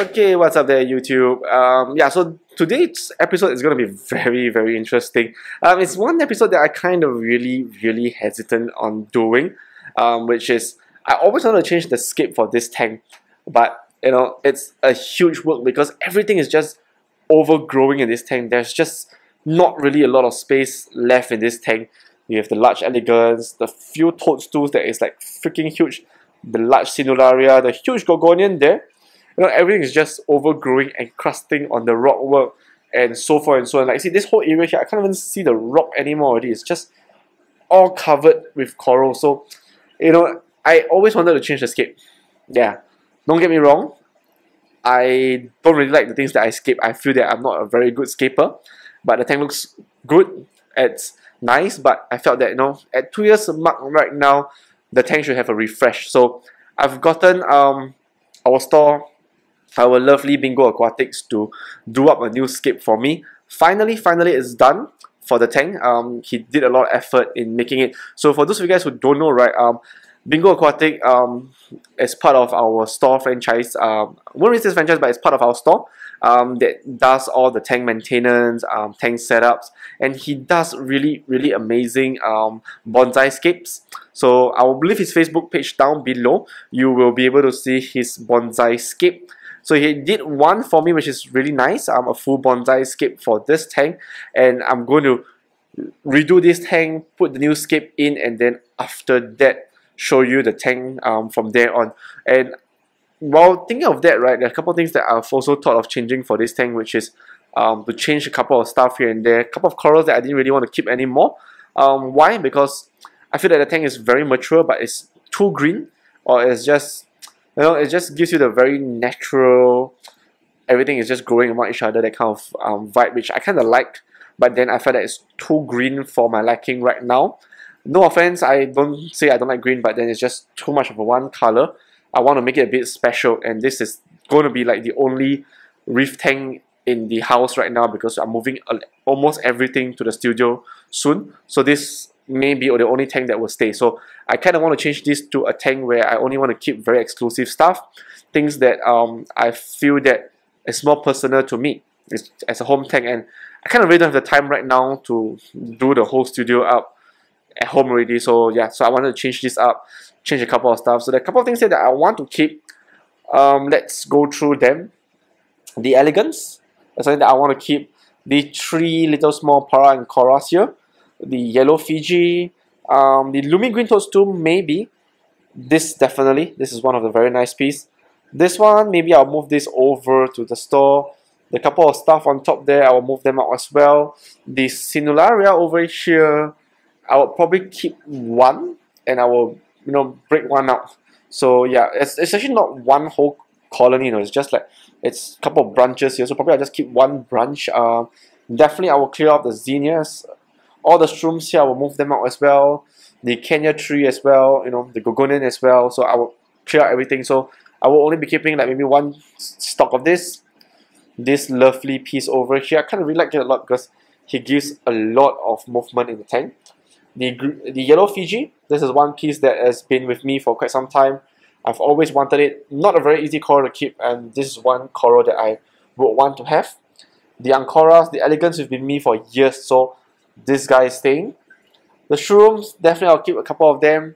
Okay, what's up there, YouTube? Yeah, so today's episode is going to be very interesting. It's one episode that I kind of really hesitant on doing, which is I always want to change the scape for this tank, but you know it's a huge work because everything is just overgrowing in this tank. There's just not really a lot of space left in this tank. You have the large elegance, the few toadstools that is like freaking huge, the large cineraria, the huge gorgonian there. You know, everything is just overgrowing and crusting on the rock work and so forth and so on. Like, see, this whole area here, I can't even see the rock anymore already. It's just all covered with coral. So, you know, I always wanted to change the scape. Yeah, don't get me wrong. I don't really like the things that I scape. I feel that I'm not a very good scaper. But the tank looks good. It's nice. But I felt that, you know, at 2 years mark right now, the tank should have a refresh. So, I've gotten our store, our lovely Bingo Aquatics, to do up a new scape for me. Finally it's done for the tank. He did a lot of effort in making it. So for those of you guys who don't know, right, Bingo Aquatic is part of our store franchise. Won't really say franchise, but it's part of our store that does all the tank maintenance, tank setups, and he does really amazing bonsai scapes. So I will leave his Facebook page down below. You will be able to see his bonsai scape. So he did one for me, which is really nice. A full bonsai scape for this tank, and I'm going to redo this tank, put the new scape in, and then after that show you the tank from there on. And while thinking of that, right, there are a couple of things that I've also thought of changing for this tank, which is to change a couple of stuff here and there, a couple of corals that I didn't really want to keep anymore. Why? Because I feel that the tank is very mature, but it's too green, or it's just, you know, it just gives you the very natural, everything is just growing among each other, that kind of vibe, which I kind of like. But then I felt that it's too green for my liking right now. No offense, I don't say I don't like green, but then it's just too much of a one color. I want to make it a bit special, and this is going to be like the only reef tank in the house right now because I'm moving almost everything to the studio soon. So this may be the only tank that will stay. So I kind of want to change this to a tank where I only want to keep very exclusive stuff, things that I feel that is more personal to me as a home tank, and I kind of really don't have the time right now to do the whole studio up at home already. So yeah, so I wanted to change this up, change a couple of stuff. So there are a couple of things that I want to keep. Let's go through them. The elegance, that's something that I want to keep. The three little small para and coras here. The yellow Fiji, the Lumi Green Toadstool, maybe. This definitely, this is one of the very nice piece. This one, maybe I'll move this over to the store. The couple of stuff on top there, I will move them out as well. The Cinularia over here, I will probably keep one, and I will, you know, break one out. So yeah, it's actually not one whole colony, you know, it's just like, it's a couple of branches here, so probably I'll just keep one branch. Definitely I will clear out the zinnias. All the shrooms here, I will move them out as well. The Kenya tree as well, you know, the gorgonian as well. So I will clear out everything. So I will only be keeping like maybe one stock of this. This lovely piece over here, I kind of really like it a lot because he gives a lot of movement in the tank. The yellow Fiji, this is one piece that has been with me for quite some time. I've always wanted it. Not a very easy coral to keep, and this is one coral that I would want to have. The Ancoras, the elegance have been with me for years, so this guy is staying. The shrooms, definitely I'll keep a couple of them.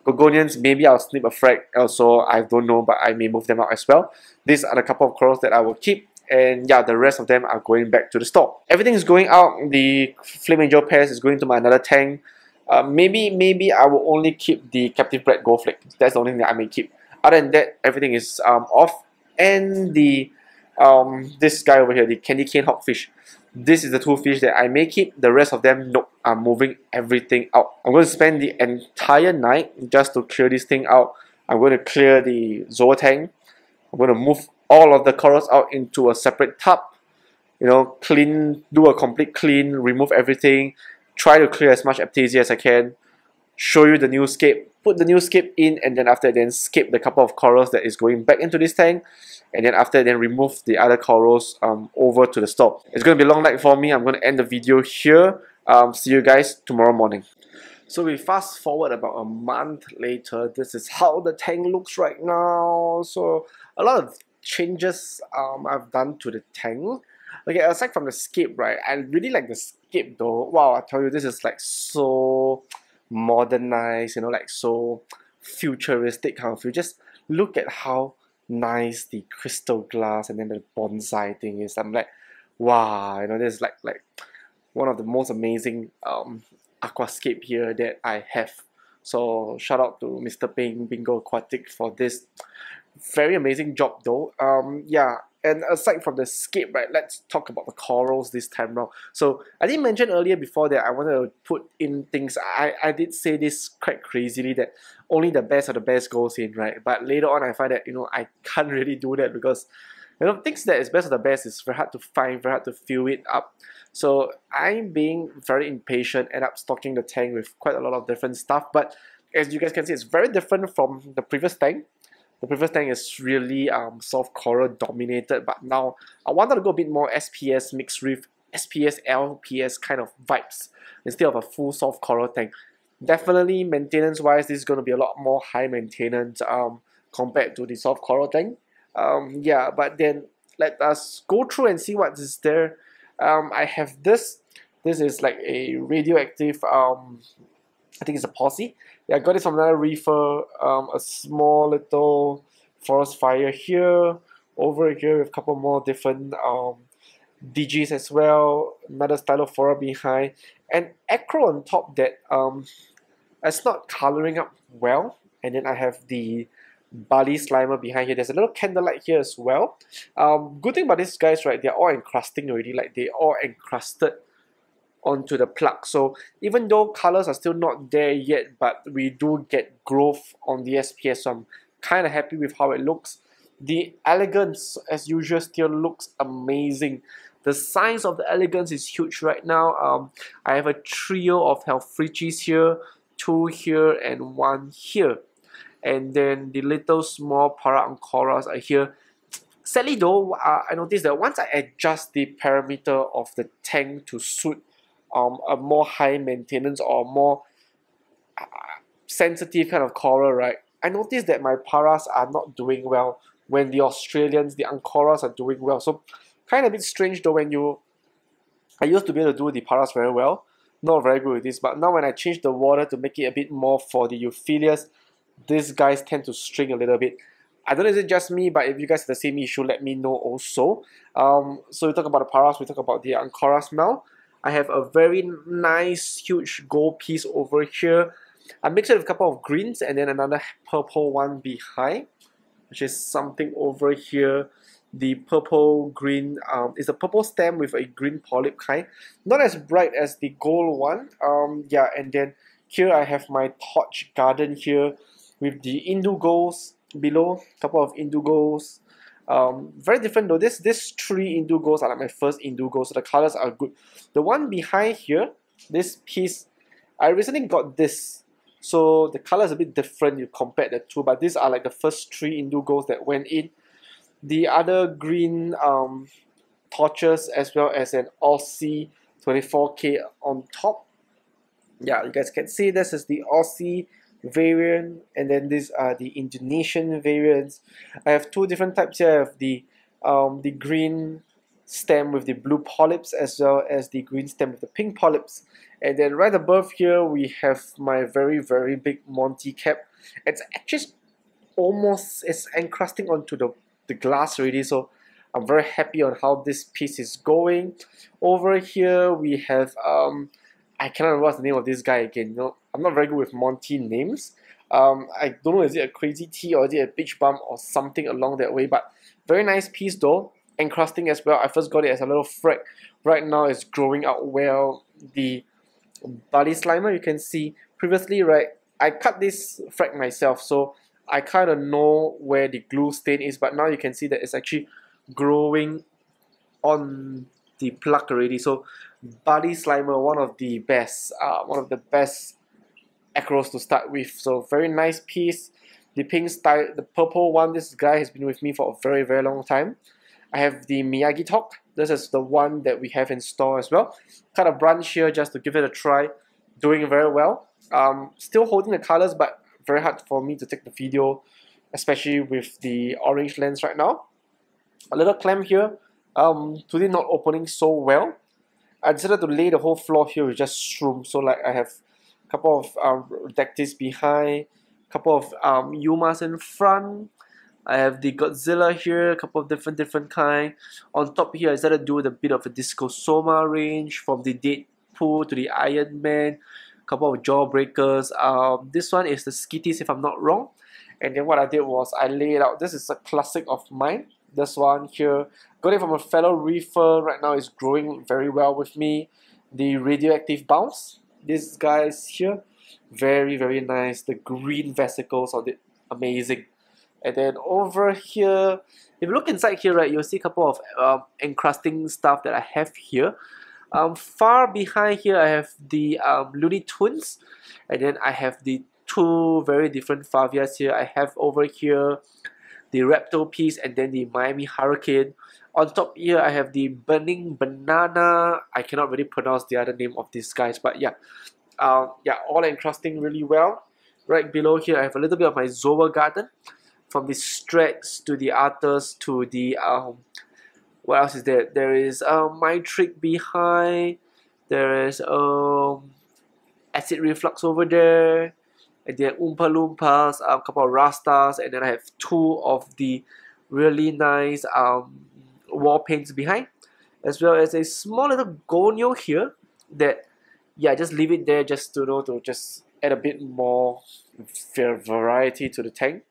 Gorgonians, maybe I'll snip a frag also, I don't know, but I may move them out as well. These are the couple of corals that I will keep, and yeah, the rest of them are going back to the store. Everything is going out. The Flame Angel pest is going to my another tank. Maybe I will only keep the captive bred gold flake. That's the only thing that I may keep. Other than that, everything is off. And the this guy over here, the candy cane hawkfish. This is the two fish that I may keep. The rest of them, nope, I'm moving everything out. I'm going to spend the entire night just to clear this thing out. I'm going to clear the Zoa tank. I'm going to move all of the corals out into a separate tub. You know, clean, do a complete clean, remove everything. Try to clear as much aptasia as I can. Show you the new scape. Put the new scape in, and then after then scape the couple of corals that is going back into this tank. And then after then remove the other corals over to the store. It's going to be a long night for me. I'm going to end the video here. See you guys tomorrow morning. So we fast forward about a month later. This is how the tank looks right now. So a lot of changes I've done to the tank. Okay, aside from the scape, right, I really like the scape though. Wow, I tell you, this is like so modernized, you know, like so futuristic kind of feel. Just look at how nice the crystal glass and then the bonsai thing is. I'm like, wow, you know, this is like one of the most amazing aquascape here that I have. So shout out to Mr. Ping, Bingo Aquatic, for this very amazing job though. Yeah, and aside from the scape, right, let's talk about the corals this time round. So I didn't mention earlier before that I wanted to put in things. I did say this quite crazily that only the best of the best goes in, right? But later on I find that, you know, I can't really do that because, you know, things that is best of the best is very hard to find, very hard to fill it up. So I'm being very impatient, end up stocking the tank with quite a lot of different stuff. But as you guys can see, it's very different from the previous tank. The previous tank is really soft coral dominated, but now I wanted to go a bit more SPS mixed with SPS, LPS kind of vibes instead of a full soft coral tank. Definitely maintenance wise, this is going to be a lot more high maintenance compared to the soft coral tank. Yeah, but then let us go through and see what is there. I have this. This is like a radioactive I think it's a posse. Yeah, I got it from another reefer. A small little forest fire here. Over here with a couple more different DGs as well. Another stylophora behind. And acro on top that it's not coloring up well. And then I have the Bali Slimer behind here. There's a little candlelight here as well. Good thing about these guys, right, they're all encrusting already. Like, they all encrusted onto the plug. So even though colors are still not there yet, but we do get growth on the SPS, so I'm kind of happy with how it looks. The elegance, as usual, still looks amazing. The size of the elegance is huge right now. I have a trio of Helfrichis here, 2 here and 1 here. And then the little small para ancoras are here. Sadly though, I noticed that once I adjust the parameter of the tank to suit a more high maintenance or more sensitive kind of coral, right, I noticed that my paras are not doing well when the Australians, the ancoras, are doing well. So kind of a bit strange though when I used to be able to do the paras very well, not very good with this, but now when I change the water to make it a bit more for the euphyllias, these guys tend to string a little bit. I don't know if it's just me, but if you guys have the same issue, let me know also. So we talk about the paras, we talk about the ancoras now. I have a very nice, huge gold piece over here. I mixed it with a couple of greens and then another purple one behind, which is something over here. The purple green is a purple stem with a green polyp kind. Not as bright as the gold one. Yeah, and then here I have my torch garden here with the indigos below, a couple of indigos. Very different though. This 3 indigos are like my first indigos, so the colors are good. The one behind here, this piece, I recently got this, so the color is a bit different. You compare the two, but these are like the first 3 indigos that went in. The other green torches, as well as an Aussie 24K on top. Yeah, you guys can see this is the Aussie variant, and then these are the Indonesian variants. I have 2 different types here. I have the green stem with the blue polyps, as well as the green stem with the pink polyps. And then right above here we have my very big Monty cap. It's actually almost, it's encrusting onto the glass already, so I'm very happy on how this piece is going. Over here we have I cannot remember what's the name of this guy again. You know, I'm not very good with Monty names. I don't know, is it a crazy tea or is it a beach bum or something along that way, but very nice piece though. Encrusting as well. I first got it as a little frag. Right now it's growing out well. The Bali Slimer, you can see previously, right, I cut this frag myself, so I kind of know where the glue stain is, but now you can see that it's actually growing on the plug already. So Bali Slimer, one of the best acros to start with. So very nice piece. The pink style, the purple one, this guy has been with me for a very long time. I have the Miyagi Talk. This is the one that we have in store as well. Cut a branch here just to give it a try. Doing very well. Still holding the colors, but very hard for me to take the video, especially with the orange lens right now. A little clamp here, today not opening so well. I decided to lay the whole floor here with just shroom. So like I have a couple of Dectis behind, a couple of Yumas in front. I have the Godzilla here, a couple of different kind. On top here, I decided to do with a bit of a Discosoma range, from the Deadpool to the Iron Man, a couple of Jawbreakers. This one is the Skitties if I'm not wrong. And then what I did was I laid out, this is a classic of mine. This one here, got it from a fellow reefer, right now is growing very well with me. The Radioactive Bounce, this guys here, very nice. The green vesicles on it, amazing. And then over here, if you look inside here, right, you'll see a couple of encrusting stuff that I have here. Far behind here, I have the Looney Tunes, and then I have the two very different Favias here. I have over here the Reptile piece and then the Miami Hurricane. On top here, I have the Burning Banana. I cannot really pronounce the other name of these guys, but yeah, all encrusting really well. Right below here, I have a little bit of my Zoa Garden, from the Strex to the Arthurs to the what else is there? There is my trick behind. There is acid reflux over there, and then Oompa Loompas, a couple of Rastas, and then I have two of the really nice wall paints behind, as well as a small little Gonyo here that, yeah, just leave it there just to to just add a bit more variety to the tank.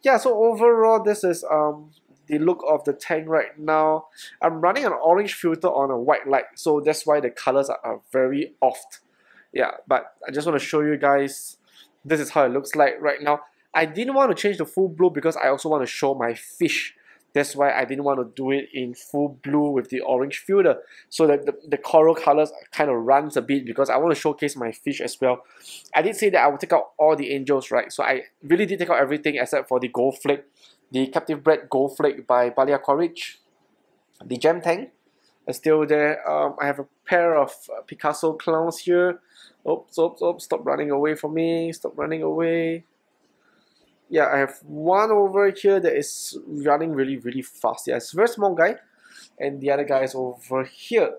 Yeah, so overall this is the look of the tank right now. I'm running an orange filter on a white light, so that's why the colors are very off. Yeah, but I just want to show you guys, this is how it looks like right now. I didn't want to change the full blue because I also want to show my fish. That's why I didn't want to do it in full blue with the orange filter, so that the coral colors kind of runs a bit, because I want to showcase my fish as well. I did say that I would take out all the angels, right? So I really did take out everything except for the gold flake, the captive bred gold flake by Bingo Aquatic. The gem tank is still there. I have a pair of Picasso clowns here. Oops, stop running away from me, stop running away. Yeah, I have one over here that is running really fast. Yeah, it's a very small guy. And the other guy is over here.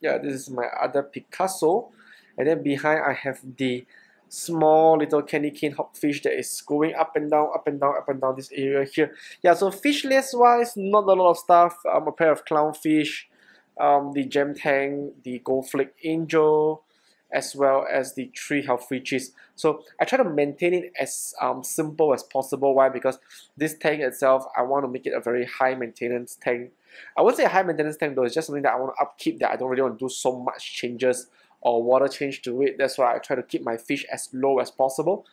Yeah, this is my other Picasso. And then behind I have the small little candy cane hogfish that is going up and down this area here. Yeah, so fish list wise, not a lot of stuff. A pair of clownfish, the gem tank, the gold flake angel, as well as the 3 health cheese. So I try to maintain it as simple as possible. Why? Because this tank itself, I want to make it a very high maintenance tank. I wouldn't say a high maintenance tank though, it's just something that I want to upkeep, that I don't really want to do so much changes or water change to it. That's why I try to keep my fish as low as possible.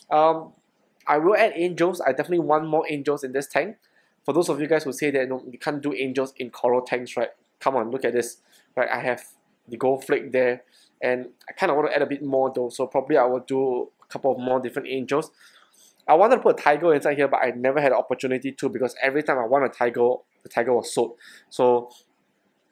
I will add angels. I definitely want more angels in this tank. For those of you guys who say that you can't do angels in coral tanks, right? Come on, look at this. Right, I have the gold flake there, and I kind of want to add a bit more though, so probably I will do a couple of more different angels. I wanted to put a tiger inside here, but I never had the opportunity to, because every time I want a tiger, the tiger was sold. So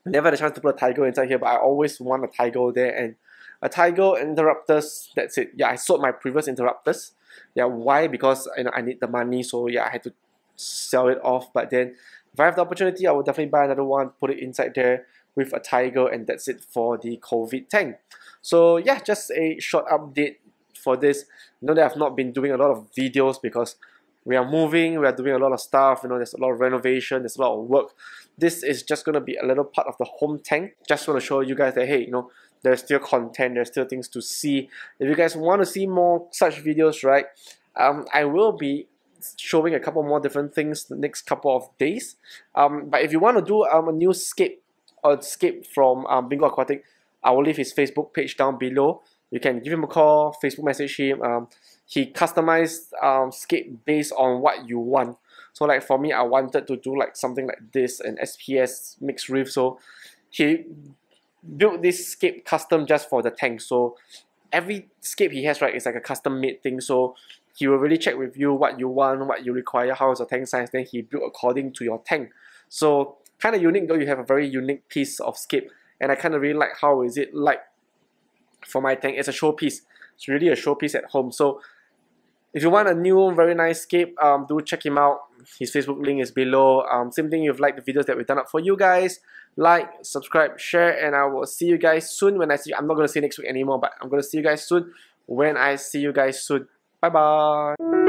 I never had a chance to put a tiger inside here, but I always want a tiger there, and a tiger, interrupters, that's it. Yeah, I sold my previous interrupters. Yeah, why? Because I need the money, so yeah, I had to sell it off. But then if I have the opportunity, I will definitely buy another one, put it inside there with a tiger, and that's it for the COVID tank. So yeah, just a short update for this. I know that I've not been doing a lot of videos because we are moving, we are doing a lot of stuff, there's a lot of renovation, there's a lot of work. This is just going to be a little part of the home tank. Just want to show you guys that, hey, there's still content, there's still things to see. If you guys want to see more such videos, right, I will be showing a couple more different things the next couple of days. But if you want to do a new scape from Bingo Aquatic, I will leave his Facebook page down below. You can give him a call, Facebook message him. He customized scape based on what you want. So like for me, I wanted to do like something like this, an SPS mixed reef. So he built this scape custom just for the tank. So every scape he has, right, is like a custom made thing. So he will really check with you what you want, what you require, how is the tank size, then he built according to your tank. So kind of unique though, you have a very unique piece of scape, and I kind of really like how is it like for my tank. It's a showpiece. It's really a showpiece at home. So If you want a new very nice scape, do check him out. His Facebook link is below. Same thing, if you've liked the videos that we've done up for you guys, like, subscribe, share, and I will see you guys soon when I see you. I'm not going to see you next week anymore, but I'm going to see you guys soon when I see you guys soon. Bye bye.